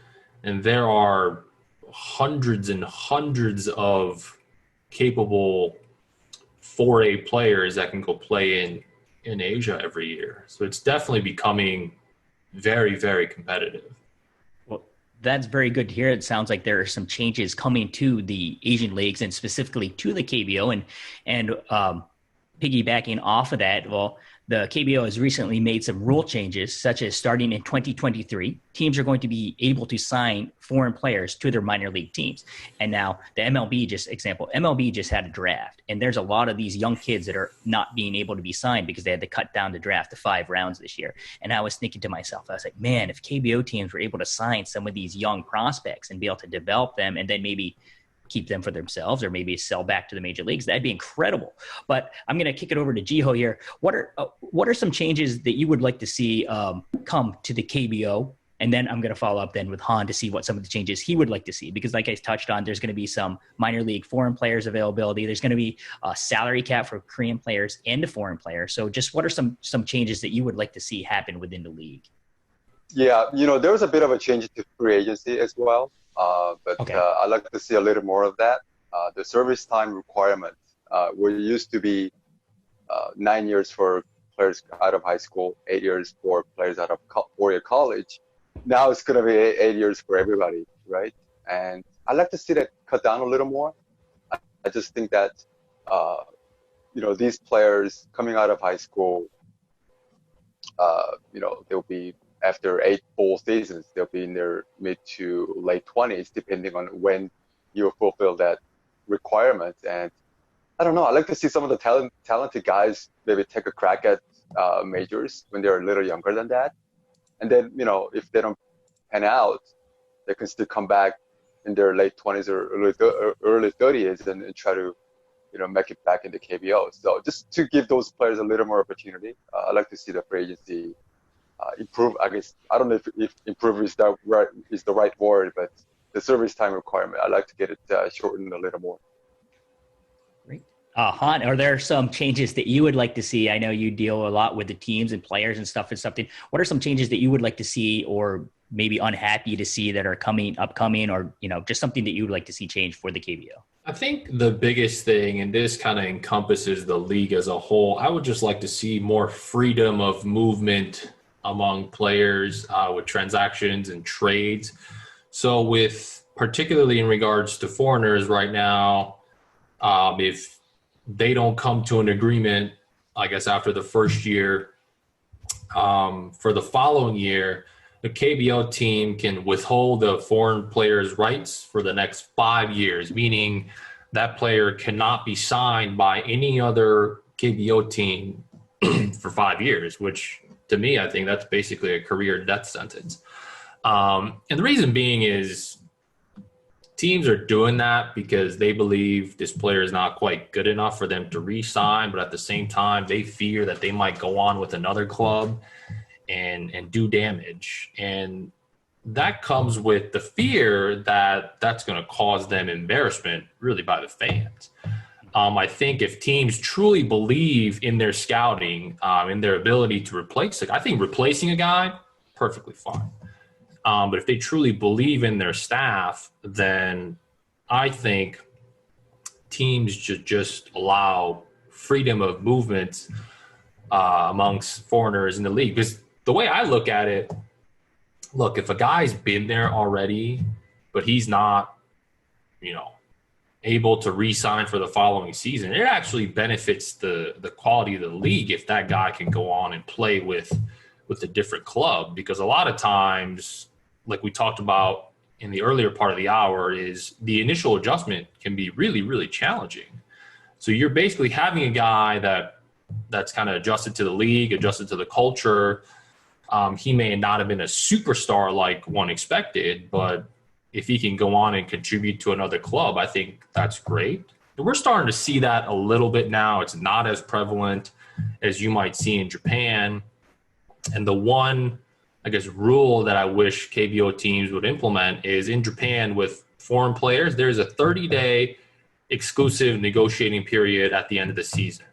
Speaker 4: And there are hundreds and hundreds of capable 4A players that can go play in Asia every year. So it's definitely becoming very, very competitive.
Speaker 2: Well, that's very good to hear. It sounds like there are some changes coming to the Asian leagues and specifically to the KBO. And piggybacking off of that, well, the KBO has recently made some rule changes, such as starting in 2023, teams are going to be able to sign foreign players to their minor league teams. And now the MLB just had a draft, and there's a lot of these young kids that are not being able to be signed because they had to cut down the draft to 5 rounds this year. And I was thinking to myself, I was like, man, if KBO teams were able to sign some of these young prospects and be able to develop them and then maybe keep them for themselves or maybe sell back to the major leagues, that'd be incredible. But I'm going to kick it over to Jee-ho here. What are some changes that you would like to see come to the KBO? And then I'm going to follow up then with Han to see what some of the changes he would like to see, because like I touched on, there's going to be some minor league foreign players availability. There's going to be a salary cap for Korean players and foreign players. So just what are some changes that you would like to see happen within the league?
Speaker 3: Yeah, there was a bit of a change to free agency as well. But
Speaker 2: okay.
Speaker 3: I'd like to see a little more of that. The service time requirement, where it used to be 9 years for players out of high school, 8 years for players out of 4-year college. Now it's going to be 8 years for everybody, right? And I'd like to see that cut down a little more. I just think that, these players coming out of high school, they'll be, after 8 full seasons, they'll be in their mid to late 20s, depending on when you fulfill that requirement. And I don't know, I like to see some of the talented guys maybe take a crack at majors when they're a little younger than that. And then, if they don't pan out, they can still come back in their late 20s or early 30s and try to, make it back in the KBO. So just to give those players a little more opportunity, I like to see the free agency improve. I guess I don't know if improve is the right word, but the service time requirement, I like to get it shortened a little more.
Speaker 2: Great. Han, are there some changes that you would like to see? I know you deal a lot with the teams and players and stuff. What are some changes that you would like to see, or maybe unhappy to see, that are upcoming, or just something that you would like to see change for the KBO?
Speaker 4: I think the biggest thing, and this kind of encompasses the league as a whole, I would just like to see more freedom of movement among players with transactions and trades. So particularly in regards to foreigners right now, if they don't come to an agreement, I guess after the first year, for the following year, the KBO team can withhold the foreign player's rights for the next 5 years, meaning that player cannot be signed by any other KBO team for 5 years, which to me, I think that's basically a career death sentence. And the reason being is teams are doing that because they believe this player is not quite good enough for them to re-sign, but at the same time, they fear that they might go on with another club and do damage. And that comes with the fear that that's going to cause them embarrassment, really, by the fans. I think if teams truly believe in their scouting, in their ability to replace it, I think replacing a guy, perfectly fine. But if they truly believe in their staff, then I think teams should just allow freedom of movement amongst foreigners in the league. Because the way I look at it, look, if a guy's been there already, but he's not, able to re-sign for the following season, it actually benefits the quality of the league if that guy can go on and play with a different club. Because a lot of times like we talked about in the earlier part of the hour, is the initial adjustment can be really, really challenging. So you're basically having a guy that's kind of adjusted to the league, adjusted to the culture. He may not have been a superstar like one expected, but if he can go on and contribute to another club, I think that's great. And we're starting to see that a little bit now. It's not as prevalent as you might see in Japan. And the one, I guess, rule that I wish KBO teams would implement is in Japan with foreign players, there's a 30-day exclusive negotiating period at the end of the season.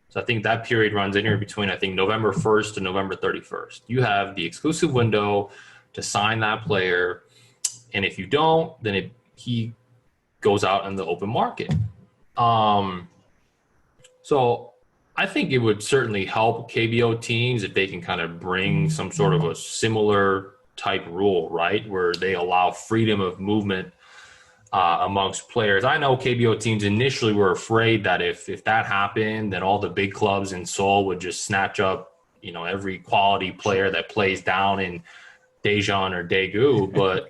Speaker 4: So I think that period runs anywhere between, I think, November 1st to November 31st. You have the exclusive window to sign that player. And if you don't, then he goes out in the open market. So I think it would certainly help KBO teams if they can kind of bring some sort of a similar type rule, right, where they allow freedom of movement amongst players. I know KBO teams initially were afraid that if that happened, then all the big clubs in Seoul would just snatch up, every quality player that plays down in Daejeon or Daegu. But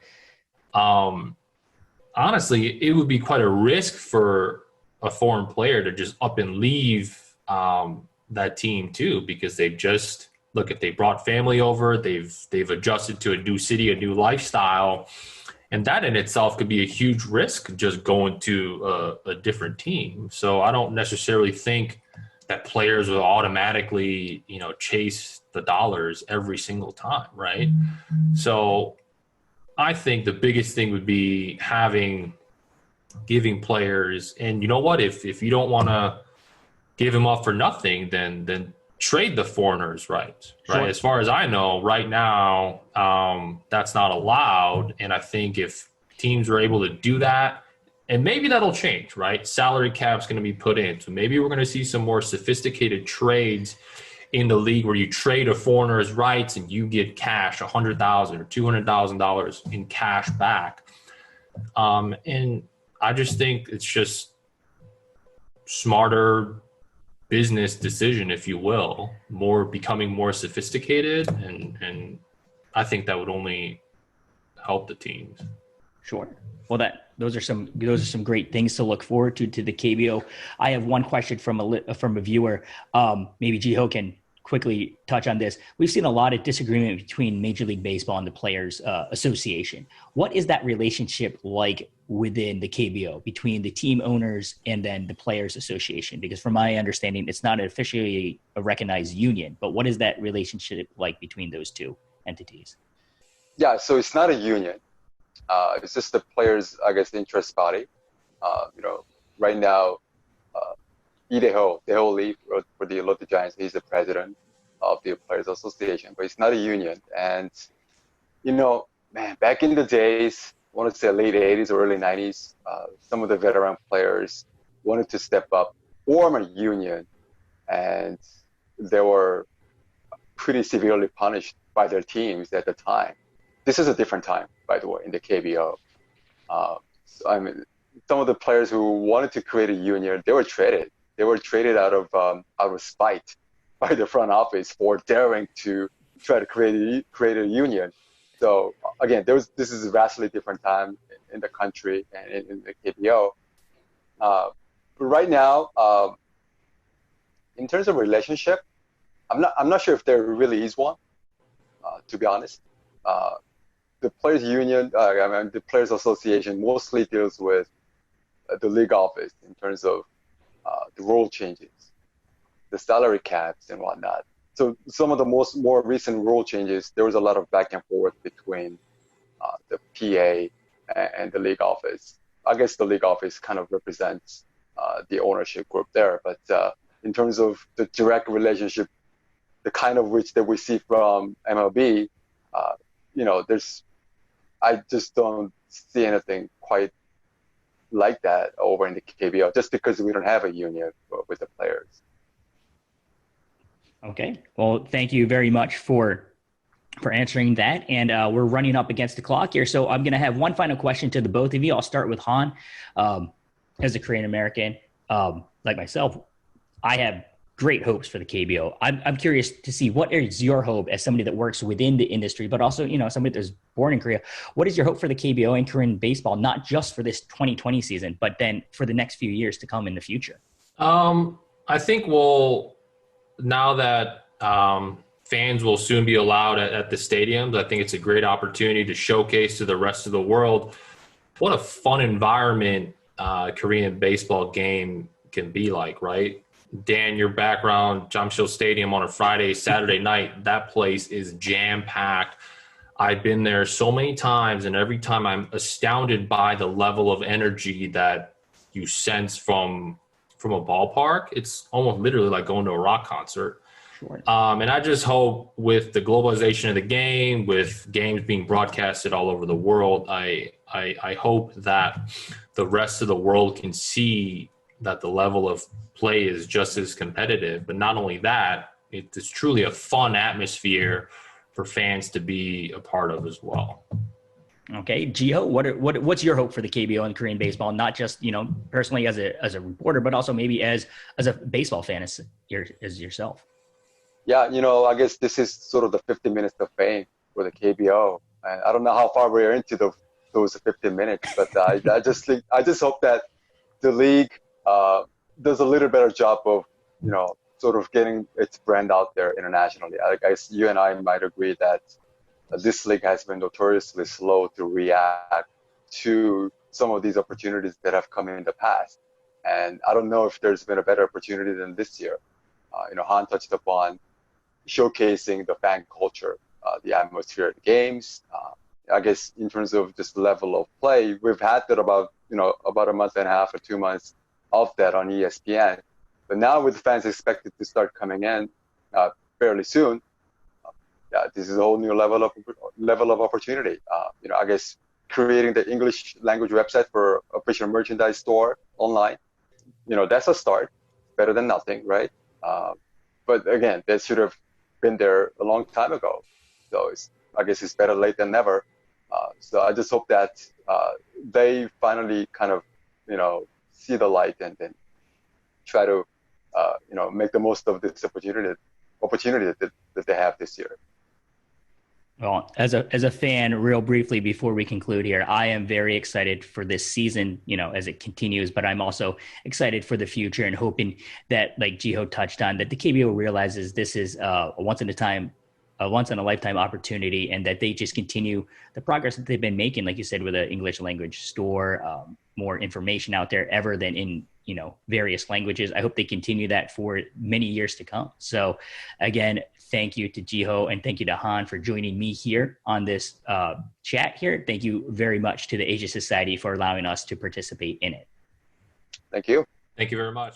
Speaker 4: honestly, it would be quite a risk for a foreign player to just up and leave that team too, because if they brought family over, they've adjusted to a new city, a new lifestyle. And that in itself could be a huge risk, just going to a different team. So I don't necessarily think that players will automatically, chase the dollars every single time, right? So I think the biggest thing would be giving players, and you know what, if you don't want to give him up for nothing, then trade the foreigners, right? Sure. Right. As far as I know, right now, that's not allowed. And I think if teams are able to do that, and maybe that'll change, right? Salary cap's going to be put in. So maybe we're going to see some more sophisticated trades in the league where you trade a foreigner's rights and you get cash, $100,000 or $200,000 in cash back. And I just think it's just smarter business decision, if you will, becoming more sophisticated, and I think that would only help the teams.
Speaker 2: Sure. Well, those are some great things to look forward to the KBO. I have one question from a viewer. Maybe Jee-ho can quickly touch on this. We've seen a lot of disagreement between Major League Baseball and the Players Association. What is that relationship like within the KBO between the team owners and then the Players Association? Because from my understanding, it's not officially a recognized union, but what is that relationship like between those two entities?
Speaker 3: Yeah, so it's not a union. It's just the players, I guess, interest body. Right now, Lee-ho Lee for the Lotte Giants, he's the president of the Players Association, but it's not a union. And, back in the days, I want to say late 80s or early 90s, some of the veteran players wanted to step up, form a union, and they were pretty severely punished by their teams at the time. This is a different time, by the way, in the KBO. Some of the players who wanted to create a union, they were traded. They were traded out of spite by the front office for daring to try to create a union. So again, this is a vastly different time in the country and in the KBO. But right now, in terms of relationship, I'm not sure if there really is one. To be honest, the Players Union, the Players Association mostly deals with the league office in terms of the rule changes, the salary caps and whatnot. So some of the more recent rule changes, there was a lot of back and forth between the PA and the league office. I guess the league office kind of represents the ownership group there. But in terms of the direct relationship, the kind of which that we see from MLB, I just don't see anything quite like that over in the KBO, just because we don't have a union with the players.
Speaker 2: Okay. Well, thank you very much for answering that. And we're running up against the clock here. So I'm going to have one final question to the both of you. I'll start with Han. As a Korean American, like myself, I have great hopes for the KBO. I'm curious to see, what is your hope as somebody that works within the industry, but also, somebody that's born in Korea? What is your hope for the KBO and Korean baseball, not just for this 2020 season, but then for the next few years to come in the future?
Speaker 4: I think now that fans will soon be allowed at the stadiums, I think it's a great opportunity to showcase to the rest of the world what a fun environment Korean baseball game can be like, right? Dan, your background, Jamsil Stadium on a Friday, Saturday night, that place is jam-packed. I've been there so many times, and every time I'm astounded by the level of energy that you sense from a ballpark. It's almost literally like going to a rock concert.
Speaker 2: Sure.
Speaker 4: And I just hope with the globalization of the game, with games being broadcasted all over the world, I hope that the rest of the world can see that the level of play is just as competitive. But not only that, it's truly a fun atmosphere for fans to be a part of as well.
Speaker 2: Okay, Jee-ho, what's your hope for the KBO and Korean baseball? Not just personally as a reporter, but also maybe as a baseball fan as yourself.
Speaker 3: Yeah, I guess this is sort of the 50 minutes of fame for the KBO, and I don't know how far we're into those 15 minutes, but I just hope that the league does a little better job of sort of getting its brand out there internationally. I guess you and I might agree that this league has been notoriously slow to react to some of these opportunities that have come in the past. And I don't know if there's been a better opportunity than this year. Han touched upon showcasing the fan culture, the atmosphere at the games. I guess in terms of just level of play, we've had that about a month and a half or 2 months of that on ESPN. But now with fans expected to start coming in fairly soon, this is a whole new level of opportunity. I guess creating the English language website for official merchandise store online, that's a start. Better than nothing, right? But again, that should have been there a long time ago. So I guess it's better late than never. So I just hope that they finally kind of, see the light and then try to, make the most of this opportunity that they have this year.
Speaker 2: Well, as a fan, real briefly before we conclude here, I am very excited for this season, as it continues, but I'm also excited for the future and hoping that, like Jee-ho touched on, that the KBO realizes this is a once in a lifetime opportunity, and that they just continue the progress that they've been making, like you said, with an English language store, more information out there ever than in various languages. I hope they continue that for many years to come. So again, thank you to Jee-ho and thank you to Han for joining me here on this chat here. Thank you very much to the Asia Society for allowing us to participate in it.
Speaker 3: Thank you.
Speaker 4: Thank you very much.